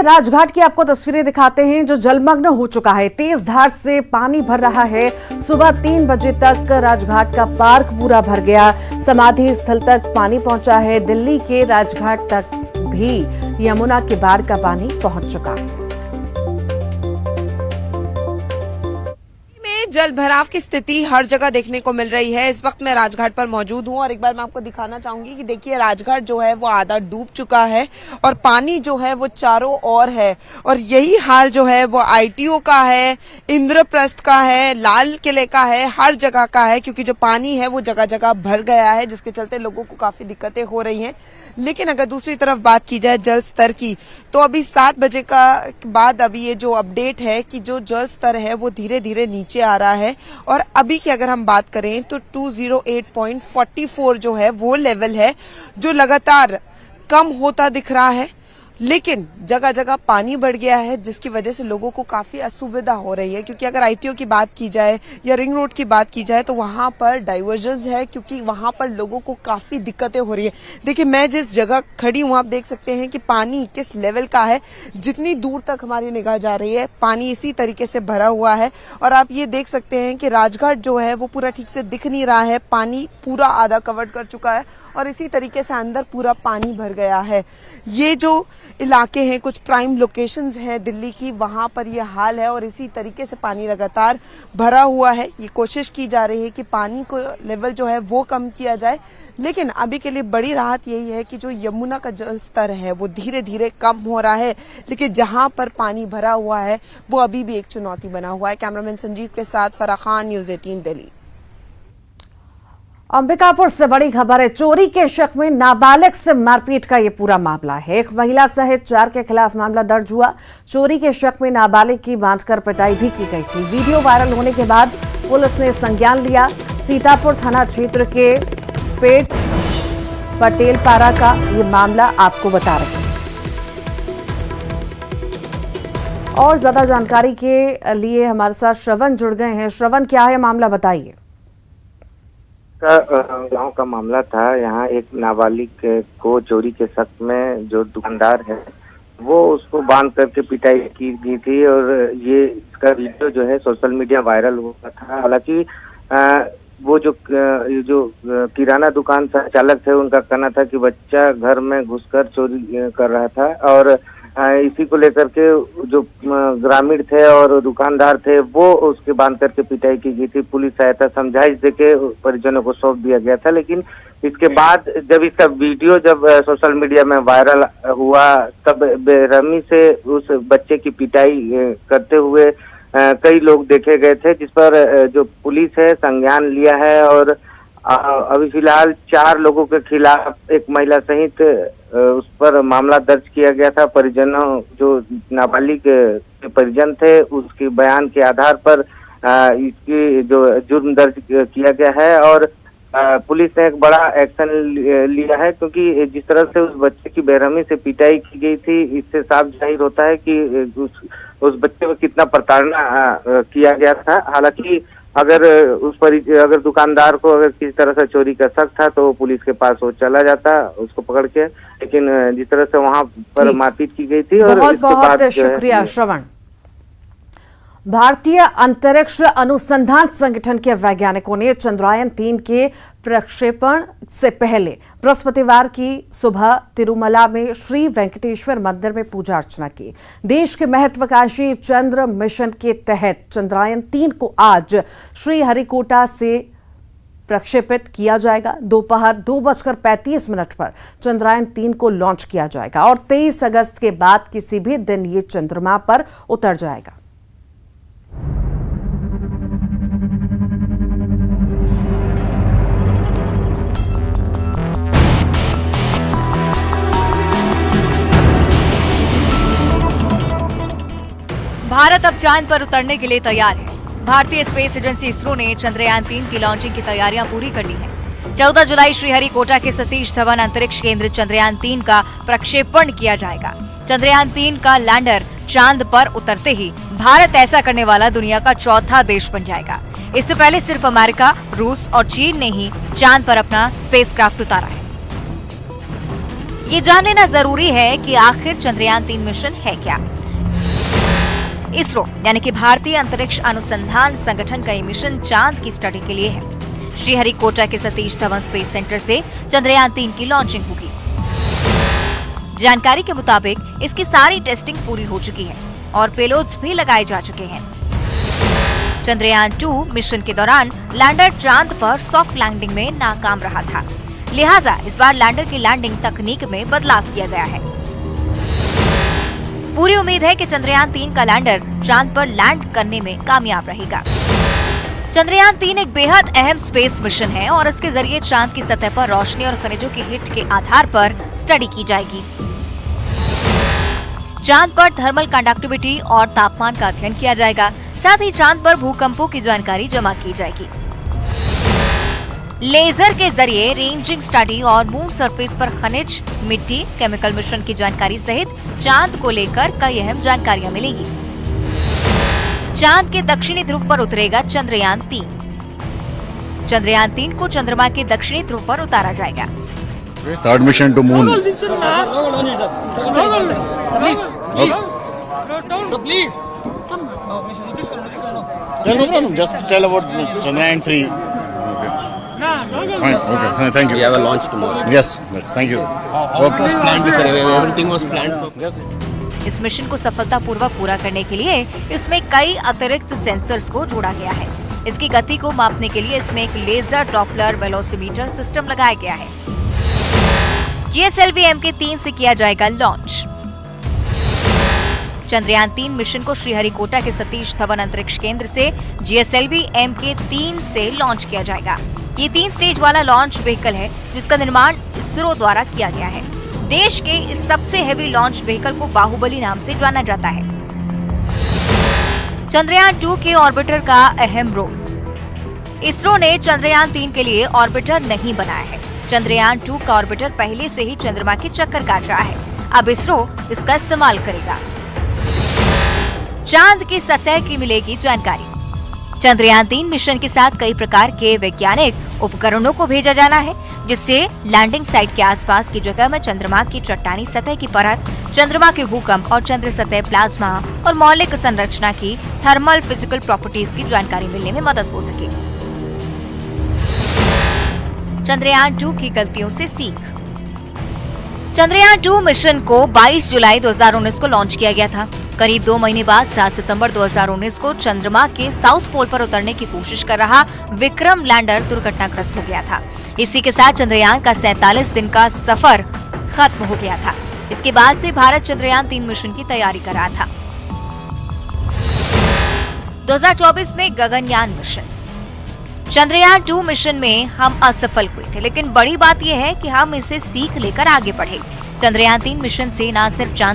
राजघाट की आपको तस्वीरें दिखाते हैं जो जलमग्न हो चुका है। तेज धार से पानी भर रहा है। सुबह 3 बजे तक राजघाट का पार्क पूरा भर गया। समाधि स्थल तक पानी पहुंचा है। दिल्ली के राजघाट तक भी यमुना के बाढ़ का पानी पहुंच चुका है। जल भराव की स्थिति हर जगह देखने को मिल रही है। इस वक्त मैं राजघाट पर मौजूद हूं और एक बार मैं आपको दिखाना चाहूंगी कि देखिए राजघाट जो है वो आधा डूब चुका है और पानी जो है वो चारों ओर है। और यही हाल जो है वो आईटीओ का है, इंद्रप्रस्थ का है, लाल किले का है, हर जगह का है, क्योंकि जो पानी है वो जगह जगह भर गया है, जिसके चलते लोगों को काफी दिक्कतें हो रही हैं। लेकिन अगर दूसरी तरफ बात की जाए जल स्तर की, तो अभी 7 बजे का बाद अभी ये जो अपडेट है कि जो जल स्तर है वो धीरे धीरे नीचे आ रहा है। और अभी की अगर हम बात करें तो 208.44 जो है वो लेवल है, जो लगातार कम होता दिख रहा है। लेकिन जगह जगह पानी बढ़ गया है, जिसकी वजह से लोगों को काफी असुविधा हो रही है। क्योंकि अगर आईटीओ की बात की जाए या रिंग रोड की बात की जाए तो वहां पर डाइवर्जन्स है, क्योंकि वहां पर लोगों को काफी दिक्कतें हो रही है। देखिए मैं जिस जगह खड़ी हूं आप देख सकते हैं कि पानी किस लेवल का है। जितनी दूर तक हमारी निगाह जा रही है पानी इसी तरीके से भरा हुआ है। और आप ये देख सकते हैं कि राजघाट जो है वो पूरा ठीक से दिख नहीं रहा है। पानी पूरा आधा कवर कर चुका है और इसी तरीके से अंदर पूरा पानी भर गया है। ये जो इलाके हैं, कुछ प्राइम लोकेशंस हैं दिल्ली की, वहां पर ये हाल है और इसी तरीके से पानी लगातार भरा हुआ है। ये कोशिश की जा रही है कि पानी को लेवल जो है वो कम किया जाए। लेकिन अभी के लिए बड़ी राहत यही है कि जो यमुना का जल स्तर है वो धीरे धीरे कम हो रहा है। लेकिन जहां पर पानी भरा हुआ है वो अभी भी एक चुनौती बना हुआ है। कैमरामैन संजीव के साथ फराह खान, न्यूज़ 18 दिल्ली। अंबिकापुर से बड़ी खबर है। चोरी के शक में नाबालिग से मारपीट का ये पूरा मामला है। एक महिला सहित 4 के खिलाफ मामला दर्ज हुआ। चोरी के शक में नाबालिग की बांधकर पिटाई भी की गई थी। वीडियो वायरल होने के बाद पुलिस ने संज्ञान लिया। सीतापुर थाना क्षेत्र के पेट पटेलपारा का ये मामला आपको बता रहे हैं। और ज्यादा जानकारी के लिए हमारे साथ श्रवण जुड़ गए हैं। श्रवण, क्या है मामला, बताइए। गांव का मामला था। यहाँ एक नाबालिग को चोरी के शक में जो दुकानदार है वो उसको बांध करके पिटाई की गई थी और ये इसका वीडियो जो है सोशल मीडिया वायरल हुआ था। हालांकि वो जो किराना दुकान संचालक थे उनका कहना था कि बच्चा घर में घुसकर चोरी कर रहा था और इसी को लेकर के जो ग्रामीण थे और दुकानदार थे वो उसके बांध करके पिटाई की गई थी। पुलिस सहायता समझाइश देके परिजनों को सौंप दिया गया था। लेकिन इसके बाद जब इसका वीडियो जब सोशल मीडिया में वायरल हुआ तब बेरहमी से उस बच्चे की पिटाई करते हुए कई लोग देखे गए थे, जिस पर जो पुलिस है संज्ञान लिया है। और अभी फिलहाल 4 लोगों के खिलाफ एक महिला सहित उस पर मामला दर्ज किया गया था। परिजनों जो नाबालिग के परिजन थे उसके बयान के आधार पर इसकी जो जुर्म दर्ज किया गया है और पुलिस ने एक बड़ा एक्शन लिया है। क्योंकि जिस तरह से उस बच्चे की बेरहमी से पिटाई की गई थी, इससे साफ जाहिर होता है कि उस बच्चे में कितना प्रताड़ना किया गया था। हालांकि अगर अगर दुकानदार को अगर किसी तरह से चोरी का शक था तो पुलिस के पास वो चला जाता उसको पकड़ के। लेकिन जिस तरह से वहां पर मारपीट की गई थी और बहुत बहुत शुक्रिया श्रवण। भारतीय अंतरिक्ष अनुसंधान संगठन के वैज्ञानिकों ने चंद्रयान 3 के प्रक्षेपण से पहले बृहस्पतिवार की सुबह तिरुमला में श्री वेंकटेश्वर मंदिर में पूजा अर्चना की। देश के महत्वाकांक्षी चंद्र मिशन के तहत चंद्रयान 3 को आज श्रीहरिकोटा से प्रक्षेपित किया जाएगा। दोपहर 2:35 पर चंद्रयान 3 को लॉन्च किया जाएगा और 23 अगस्त के बाद किसी भी दिन ये चंद्रमा पर उतर जाएगा। भारत अब चांद पर उतरने के लिए तैयार है। भारतीय स्पेस एजेंसी इसरो ने चंद्रयान 3 की लॉन्चिंग की तैयारियां पूरी कर ली हैं। 14 जुलाई श्रीहरिकोटा के सतीश धवन अंतरिक्ष केंद्र चंद्रयान 3 का प्रक्षेपण किया जाएगा। चंद्रयान 3 का लैंडर चांद पर उतरते ही भारत ऐसा करने वाला दुनिया का चौथा देश बन जाएगा। इससे पहले सिर्फ अमेरिका, रूस और चीन ने ही चांद पर अपना स्पेसक्राफ्ट उतारा है। ये जान लेना जरूरी है कि आखिर चंद्रयान 3 मिशन है क्या। इसरो यानी कि भारतीय अंतरिक्ष अनुसंधान संगठन का ये मिशन चांद की स्टडी के लिए है। श्रीहरिकोटा के सतीश धवन स्पेस सेंटर से चंद्रयान 3 की लॉन्चिंग होगी। जानकारी के मुताबिक इसकी सारी टेस्टिंग पूरी हो चुकी है और पेलोड्स भी लगाए जा चुके हैं। चंद्रयान 2 मिशन के दौरान लैंडर चांद पर सॉफ्ट लैंडिंग में नाकाम रहा था, लिहाजा इस बार लैंडर की लैंडिंग तकनीक में बदलाव किया गया है। पूरी उम्मीद है कि चंद्रयान 3 का लैंडर चांद पर लैंड करने में कामयाब रहेगा। चंद्रयान 3 एक बेहद अहम स्पेस मिशन है और इसके जरिए चांद की सतह पर रोशनी और खनिजों की हिट के आधार पर स्टडी की जाएगी। चांद पर थर्मल कंडक्टिविटी और तापमान का अध्ययन किया जाएगा। साथ ही चांद पर भूकंपों की जानकारी जमा की जाएगी। लेजर के जरिए रेंजिंग स्टडी और मून सरफेस पर खनिज, मिट्टी, केमिकल मिश्रण की जानकारी सहित चांद को लेकर कई अहम जानकारियां मिलेगी। चांद के दक्षिणी ध्रुव पर उतरेगा चंद्रयान 3। चंद्रयान 3 को चंद्रमा के दक्षिणी ध्रुव पर उतारा जाएगा। Third mission to moon. Please. No problem. Just tell about Chandrayaan 3. Fine. Okay. Thank you. We have a launch tomorrow. Yes. Thank you. It was planned, sir. Everything was planned. Yes. इस mission को सफलतापूर्वक पूरा करने के लिए इसमें कई अतिरिक्त सेंसर्स को जोड़ा गया है। इसकी गति को मापने के लिए इसमें एक लेजर डॉपलर वेलोसिमीटर सिस्टम लगाया गया है। GSLV Mk3 से किया जाएगा लॉन्च। चंद्रयान 3 मिशन को श्रीहरिकोटा के सतीश धवन अंतरिक्ष केंद्र से GSLV Mk3 से लॉन्च किया जाएगा। ये 3 स्टेज वाला लॉन्च व्हीकल है जिसका निर्माण इसरो द्वारा किया गया है। देश के इस सबसे हेवी लॉन्च व्हीकल को बाहुबली नाम से जाना जाता है। चंद्रयान 2 के ऑर्बिटर का अहम रोल। इसरो ने चंद्रयान 3 के लिए ऑर्बिटर नहीं बनाया है। चंद्रयान 2 का ऑर्बिटर पहले से ही चंद्रमा के चक्कर काट रहा है। अब इसरो इसका इस्तेमाल करेगा। चांद की सतह की मिलेगी जानकारी। चंद्रयान 3 मिशन के साथ कई प्रकार के वैज्ञानिक उपकरणों को भेजा जाना है, जिससे लैंडिंग साइट के आसपास की जगह में चंद्रमा की चट्टानी सतह की परत, चंद्रमा के भूकंप और चंद्र सतह प्लाज्मा और मौलिक संरचना की थर्मल फिजिकल प्रॉपर्टीज की जानकारी मिलने में मदद हो सके। चंद्रयान 2 की गलतियों से सीख। चंद्रयान 2 मिशन को 22 जुलाई 2019 को लॉन्च किया गया था। करीब 2 महीने बाद 7 सितंबर 2019 को चंद्रमा के साउथ पोल पर उतरने की कोशिश कर रहा विक्रम लैंडर दुर्घटनाग्रस्त हो गया था। इसी के साथ चंद्रयान का 47 दिन का सफर खत्म हो गया था। इसके बाद से भारत चंद्रयान 3 मिशन की तैयारी कर रहा था। 2024 में गगनयान मिशन। चंद्रयान 2 मिशन में हम असफल हुए थे, लेकिन बड़ी बात यह है कि हम इसे सीख लेकर आगे बढ़े। चंद्रयान 3 मिशन से न सिर्फ चांद